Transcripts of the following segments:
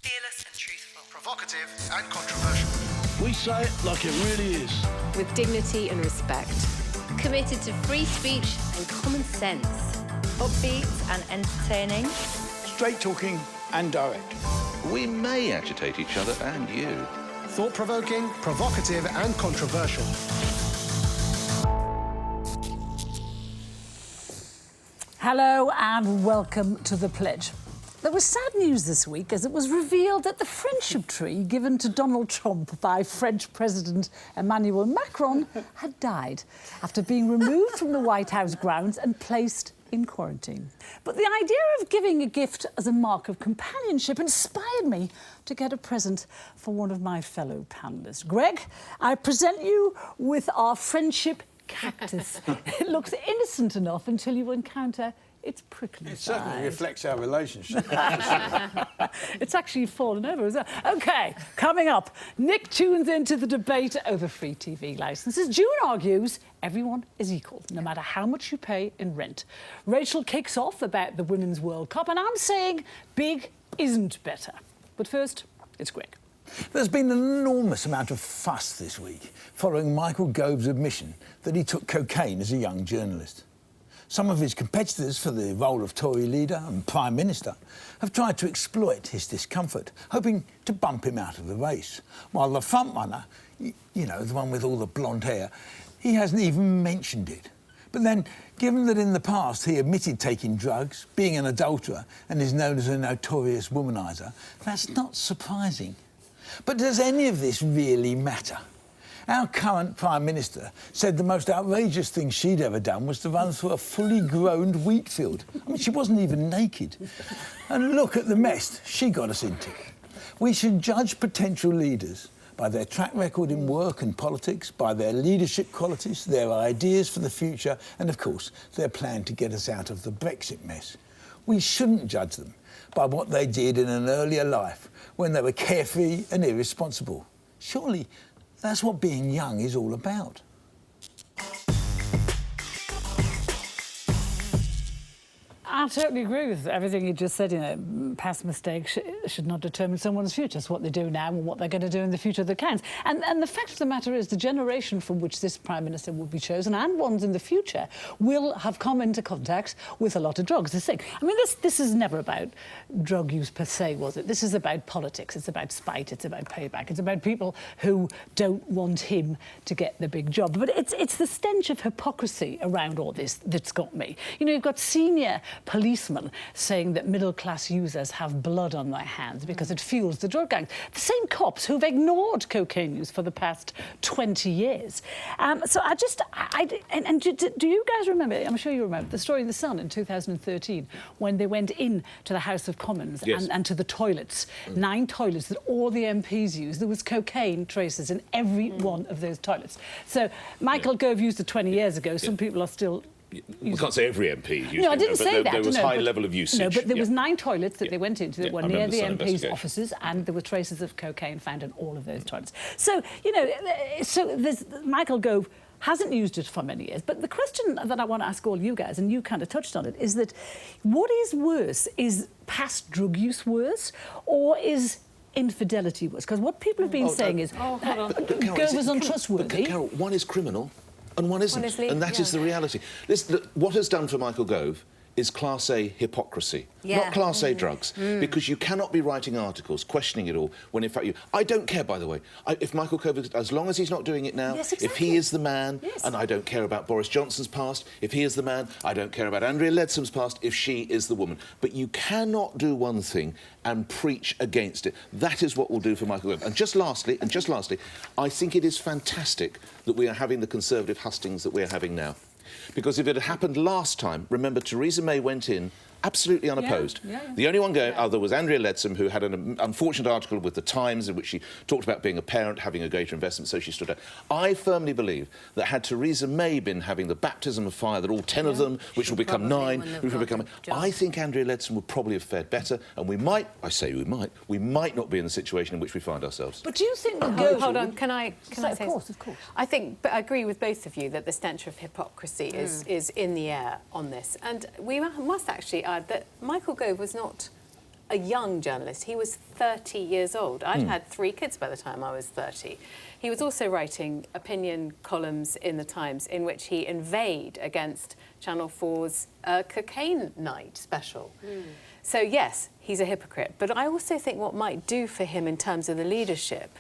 Fearless and truthful. Provocative and controversial. We say it like it really is. With dignity and respect. Committed to free speech and common sense. Upbeat and entertaining. Straight talking and direct. We may agitate each other and you. Thought-provoking, provocative and controversial. Hello and welcome to The Pledge. There was sad news this week as it was revealed that the friendship tree given to Donald Trump by French President Emmanuel Macron had died after being removed from the White House grounds and placed in quarantine. But the idea of giving a gift as a mark of companionship inspired me to get a present for one of my fellow panellists. Greg, I present you with our friendship cactus. It looks innocent enough until you encounter its prickly It side. certainly reflects our relationship. It's actually fallen over as well. OK, coming up, Nick tunes into the debate over free TV licences. June argues everyone is equal, no matter how much you pay in rent. Rachel kicks off about the Women's World Cup, and I'm saying big isn't better. But first, it's Greg. There's been an enormous amount of fuss this week following Michael Gove's admission that he took cocaine as a young journalist. Some of his competitors for the role of Tory leader and Prime Minister have tried to exploit his discomfort, hoping to bump him out of the race. While the frontrunner, you know, the one with all the blonde hair, he hasn't even mentioned it. But then, given that in the past he admitted taking drugs, being an adulterer, and is known as a notorious womaniser, that's not surprising. But does any of this really matter? Our current Prime Minister said the most outrageous thing she'd ever done was to run through a fully grown wheat field. I mean, she wasn't even naked. And look at the mess she got us into. We should judge potential leaders by their track record in work and politics, by their leadership qualities, their ideas for the future, and, of course, their plan to get us out of the Brexit mess. We shouldn't judge them by what they did in an earlier life when they were carefree and irresponsible. Surely that's what being young is all about. I totally agree with everything you just said. You know, past mistakes should not determine someone's future. It's what they do now and what they're going to do in the future that counts. And the fact of the matter is the generation from which this Prime Minister will be chosen and ones in the future will have come into contact with a lot of drugs. This thing. I mean, this is never about drug use per se, was it? This is about politics. It's about spite. It's about payback. It's about people who don't want him to get the big job. But it's the stench of hypocrisy around all this that's got me. You know, you've got senior policemen saying that middle-class users have blood on their hands because it fuels the drug gangs. The same cops who've ignored cocaine use for the past 20 years. So do you guys remember, I'm sure you remember, the story in The Sun in 2013 when they went in to the House of Commons and to the toilets, 9 toilets that all the MPs used. There was cocaine traces in every one of those toilets. So Michael Gove used it 20 years ago. Some people are still... We can't say every MP used it. No, I didn't say that. There was high level of usage. No, but there was 9 toilets that they went into that were near the Sun MP's offices, and there were traces of cocaine found in all of those toilets. So, you know, Michael Gove hasn't used it for many years. But the question that I want to ask all you guys, and you kind of touched on it, is that what is worse? Is past drug use worse, or is infidelity worse? Because what people have been saying is Gove is untrustworthy. But Carol, one is criminal and one isn't. And that is the reality. What has done for Michael Gove is Class A hypocrisy, not Class A drugs, because you cannot be writing articles questioning it all when, in fact, I don't care, by the way, if Michael Gove, as long as he's not doing it now, if he is the man, and I don't care about Boris Johnson's past, if he is the man, I don't care about Andrea Leadsam's past, if she is the woman. But you cannot do one thing and preach against it. That is what we'll do for Michael Gove. And just lastly, I think it is fantastic that we are having the Conservative hustings that we're having now. Because if it had happened last time, remember, Theresa May went in absolutely unopposed. The only one going other was Andrea Leadsom, who had an unfortunate article with The Times in which she talked about being a parent, having a greater investment, so she stood out. I firmly believe that had Theresa May been having the baptism of fire, that all 10 of them, which will become 9, which will become... I think Andrea Leadsom would probably have fared better, and we might not be in the situation in which we find ourselves. But do you think... Hold on, can I say... Of course. I agree with both of you that the stench of hypocrisy is in the air on this. And we must actually add that Michael Gove was not a young journalist. He was 30 years old. I'd had 3 kids by the time I was 30. He was also writing opinion columns in the Times in which he inveighed against Channel 4's cocaine night special. So, yes, he's a hypocrite. But I also think what might do for him in terms of the leadership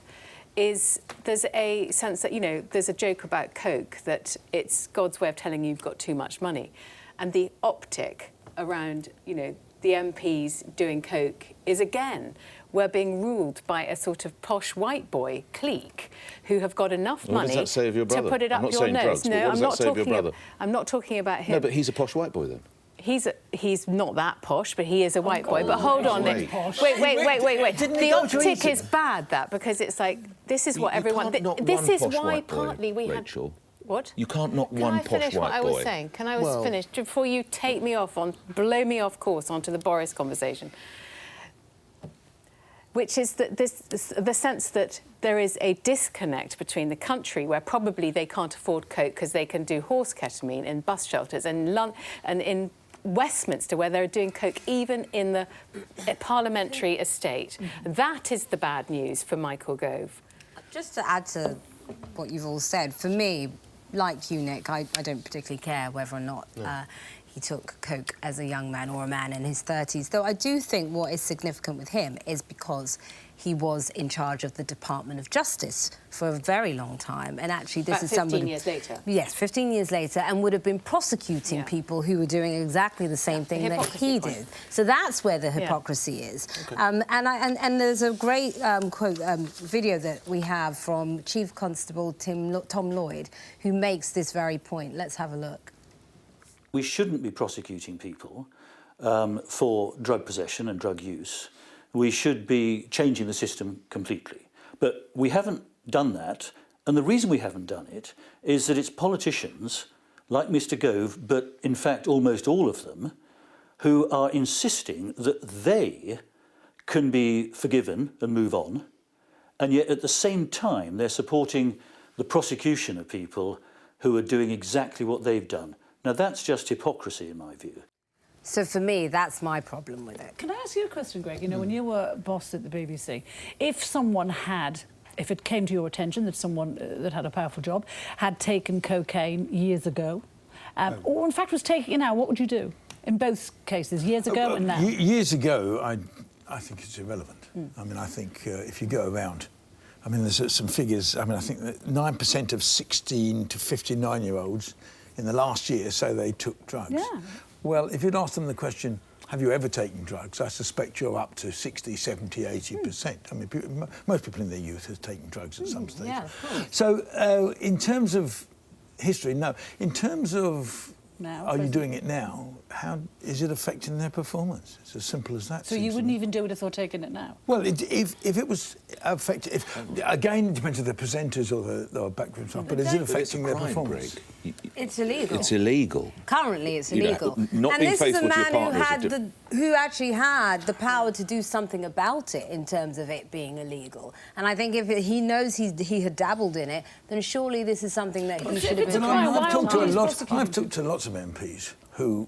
is there's a sense that, you know, there's a joke about Coke, that it's God's way of telling you you've got too much money. And the optic around, you know, the MPs doing Coke is, again, we're being ruled by a sort of posh white boy clique who have got enough money does that say of your brother? to put it I'm up not your saying nose. drugs, but what does that say of your brother? I'm not talking about him. No, but he's a posh white boy then. He's not that posh, but he is a white boy. But hold on, Wait. wait. The optic is bad, that, because it's like, this is what everyone... This is why partly we had... Rachel. What? You can't knock one posh white boy. Can I finish what I was saying? Can I finish before you take me off blow me off course onto the Boris conversation? Which is that the sense that there is a disconnect between the country, where probably they can't afford Coke because they can do horse ketamine in bus shelters, and in Westminster, where they're doing Coke even in the parliamentary estate. That is the bad news for Michael Gove. Just to add to what you've all said, for me, like you, Nick, I don't particularly care whether or not he took Coke as a young man or a man in his 30s, though I do think what is significant with him is because he was in charge of the Department of Justice for a very long time, and actually this is somebody... 15 years later. Yes, 15 years later, and would have been prosecuting people who were doing exactly the same thing that he did. So that's where the hypocrisy is. Okay. And there's a great video that we have from Chief Constable Tom Lloyd, who makes this very point. Let's have a look. We shouldn't be prosecuting people for drug possession and drug use. We should be changing the system completely. But we haven't done that, and the reason we haven't done it is that it's politicians like Mr. Gove, but in fact almost all of them, who are insisting that they can be forgiven and move on, and yet at the same time they're supporting the prosecution of people who are doing exactly what they've done. Now that's just hypocrisy in my view. So for me, that's my problem with it. Can I ask you a question, Greg? You know, when you were boss at the BBC, if it came to your attention that someone that had a powerful job had taken cocaine years ago, or in fact was taking it now, what would you do? In both cases, years ago and now. Years ago, I think it's irrelevant. I mean, I think if you go around, I mean, there's some figures. I mean, I think that 9% of 16 to 59-year-olds in the last year say they took drugs. Yeah. Well, if you'd ask them the question, have you ever taken drugs, I suspect you're up to 60, 70, 80%. I mean, most people in their youth have taken drugs at some stage. Yeah, of course. So in terms of history, no. In terms of now, are you doing it now, how is it affecting their performance? It's as simple as that. So you wouldn't even do it if they're taking it now? Well, if it was affecting... Again, it depends on the presenters or the background stuff, but is it affecting their performance? It's illegal. It's illegal. Currently, it's illegal. You know, not being faithful to your partner who actually had the power to do something about it in terms of it being illegal. And I think if he knows he had dabbled in it, then surely this is something that he should have been... I've talked to lots of MPs who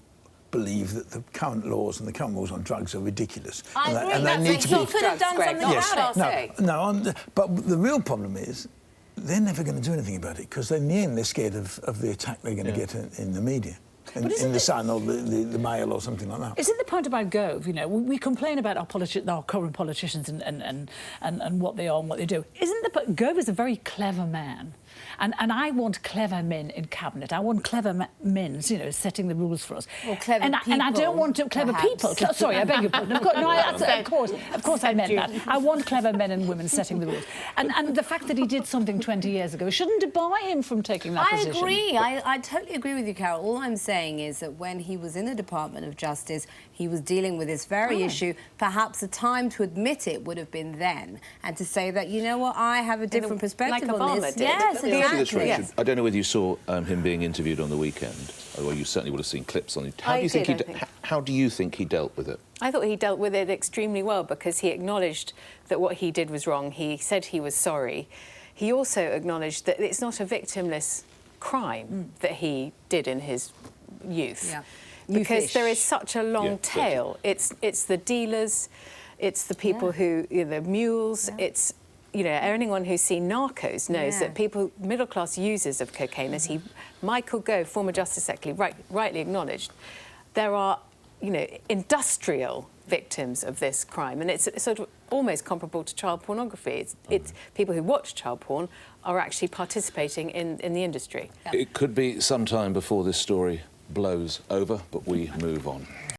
believe that the current laws and the current rules on drugs are ridiculous. I agree. And they need to be... could have done something about it. No, but the real problem is they're never going to do anything about it, because in the end they're scared of the attack they're going to get in the media. In the Sun or the Mail or something like that. Isn't the point about Gove, you know, we complain about our current politicians and what they are and what they do. Isn't the point... Gove is a very clever man. And I want clever men in cabinet. I want clever men, you know, setting the rules for us. Or clever people, and I don't want clever people. Sorry, I beg your pardon. Of course, I meant that. I want clever men and women setting the rules. And the fact that he did something 20 years ago shouldn't debar him from taking that position. I agree. I totally agree with you, Carol. All I'm saying is that when he was in the Department of Justice, he was dealing with this very issue. Perhaps the time to admit it would have been then, and to say that, you know what, I have a different perspective on this. Yes, exactly. Yes. I don't know whether you saw him being interviewed on the weekend. Well, you certainly would have seen clips on it. How do you think he dealt with it? I thought he dealt with it extremely well, because he acknowledged that what he did was wrong. He said he was sorry. He also acknowledged that it's not a victimless crime that he did in his youth. Yeah. because there is such a long tail. It's the dealers, it's the people who, the mules, it's, anyone who's seen Narcos knows that people, middle-class users of cocaine, as Michael Gove, former Justice Secretary, rightly acknowledged, there are, industrial victims of this crime, and it's sort of almost comparable to child pornography. It's people who watch child porn are actually participating in the industry. It could be some time before this story blows over, but we move on.